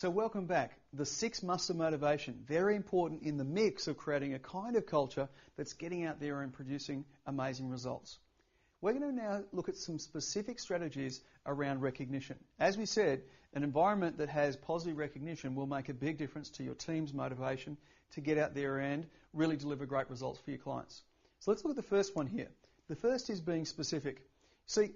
So welcome back. The 6 musts of motivation, very important in the mix of creating a kind of culture that's getting out there and producing amazing results. We're going to now look at some specific strategies around recognition. As we said, an environment that has positive recognition will make a big difference to your team's motivation to get out there and really deliver great results for your clients. So let's look at the first one here. The first is being specific. See,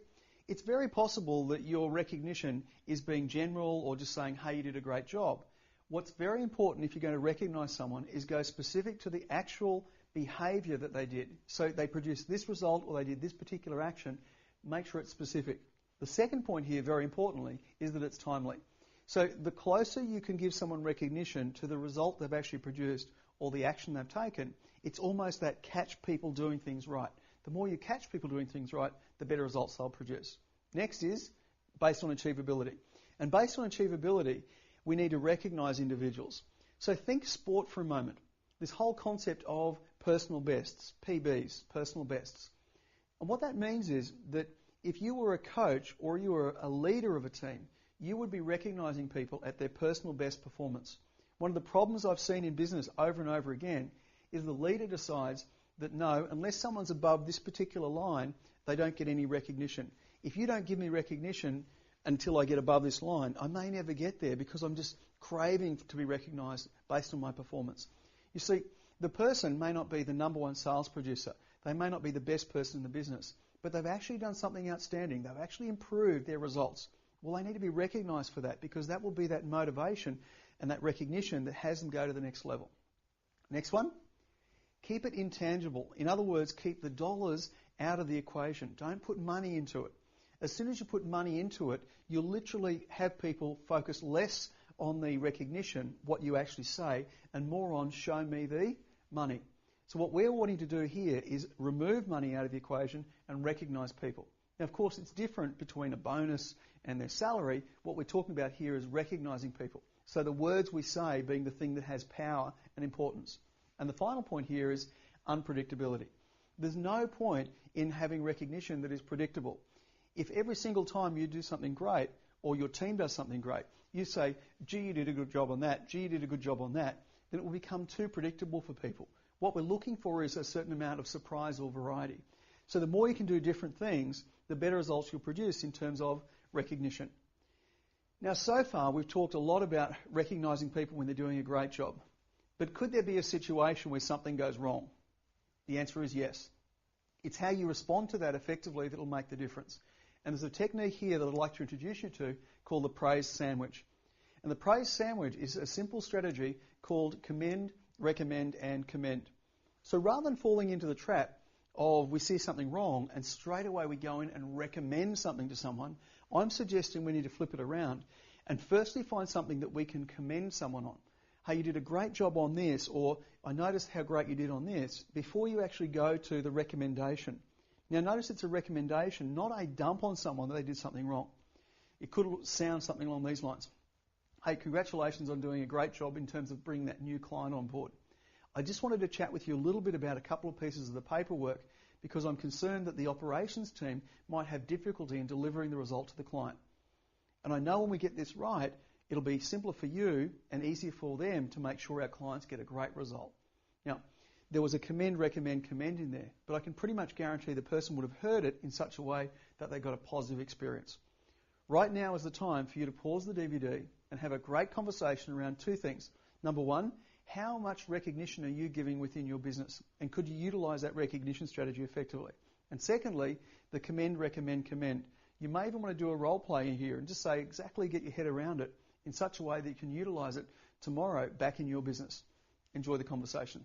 it's very possible that your recognition is being general or just saying, hey, you did a great job. What's very important if you're going to recognise someone is go specific to the actual behaviour that they did. So they produced this result or they did this particular action. Make sure it's specific. The second point here, very importantly, is that it's timely. So the closer you can give someone recognition to the result they've actually produced or the action they've taken, it's almost that catch people doing things right. The more you catch people doing things right, the better results they'll produce. Next is based on achievability. And based on achievability, we need to recognise individuals. So think sport for a moment. This whole concept of personal bests, PBs, personal bests. And what that means is that if you were a coach or you were a leader of a team, you would be recognising people at their personal best performance. One of the problems I've seen in business over and over again is the leader decides that no, unless someone's above this particular line, they don't get any recognition. If you don't give me recognition until I get above this line, I may never get there because I'm just craving to be recognised based on my performance. You see, the person may not be the number one sales producer. They may not be the best person in the business, but they've actually done something outstanding. They've actually improved their results. Well, they need to be recognised for that because that will be that motivation and that recognition that has them go to the next level. Next one, keep it intangible. In other words, keep the dollars out of the equation. Don't put money into it. As soon as you put money into it, you'll literally have people focus less on the recognition, what you actually say, and more on show me the money. So what we're wanting to do here is remove money out of the equation and recognise people. Now, of course, it's different between a bonus and their salary. What we're talking about here is recognising people. So the words we say being the thing that has power and importance. And the final point here is unpredictability. There's no point in having recognition that is predictable. If every single time you do something great or your team does something great, you say, gee, you did a good job on that, gee, you did a good job on that, then it will become too predictable for people. What we're looking for is a certain amount of surprise or variety. So the more you can do different things, the better results you'll produce in terms of recognition. Now, so far, we've talked a lot about recognising people when they're doing a great job. But could there be a situation where something goes wrong? The answer is yes. It's how you respond to that effectively that will make the difference. And there's a technique here that I'd like to introduce you to called the praise sandwich. And the praise sandwich is a simple strategy called commend, recommend, and commend. So rather than falling into the trap of we see something wrong and straight away we go in and recommend something to someone, I'm suggesting we need to flip it around and firstly find something that we can commend someone on. Hey, you did a great job on this, or I noticed how great you did on this, before you actually go to the recommendation. Now notice it's a recommendation, not a dump on someone that they did something wrong. It could sound something along these lines. Hey, congratulations on doing a great job in terms of bringing that new client on board. I just wanted to chat with you a little bit about a couple of pieces of the paperwork because I'm concerned that the operations team might have difficulty in delivering the result to the client. And I know when we get this right, it'll be simpler for you and easier for them to make sure our clients get a great result. Now, there was a commend, recommend, commend in there, but I can pretty much guarantee the person would have heard it in such a way that they got a positive experience. Right now is the time for you to pause the DVD and have a great conversation around two things. Number one, how much recognition are you giving within your business? And could you utilise that recognition strategy effectively? And secondly, the commend, recommend, commend. You may even want to do a role play in here and just say exactly, get your head around it in such a way that you can utilise it tomorrow back in your business. Enjoy the conversation.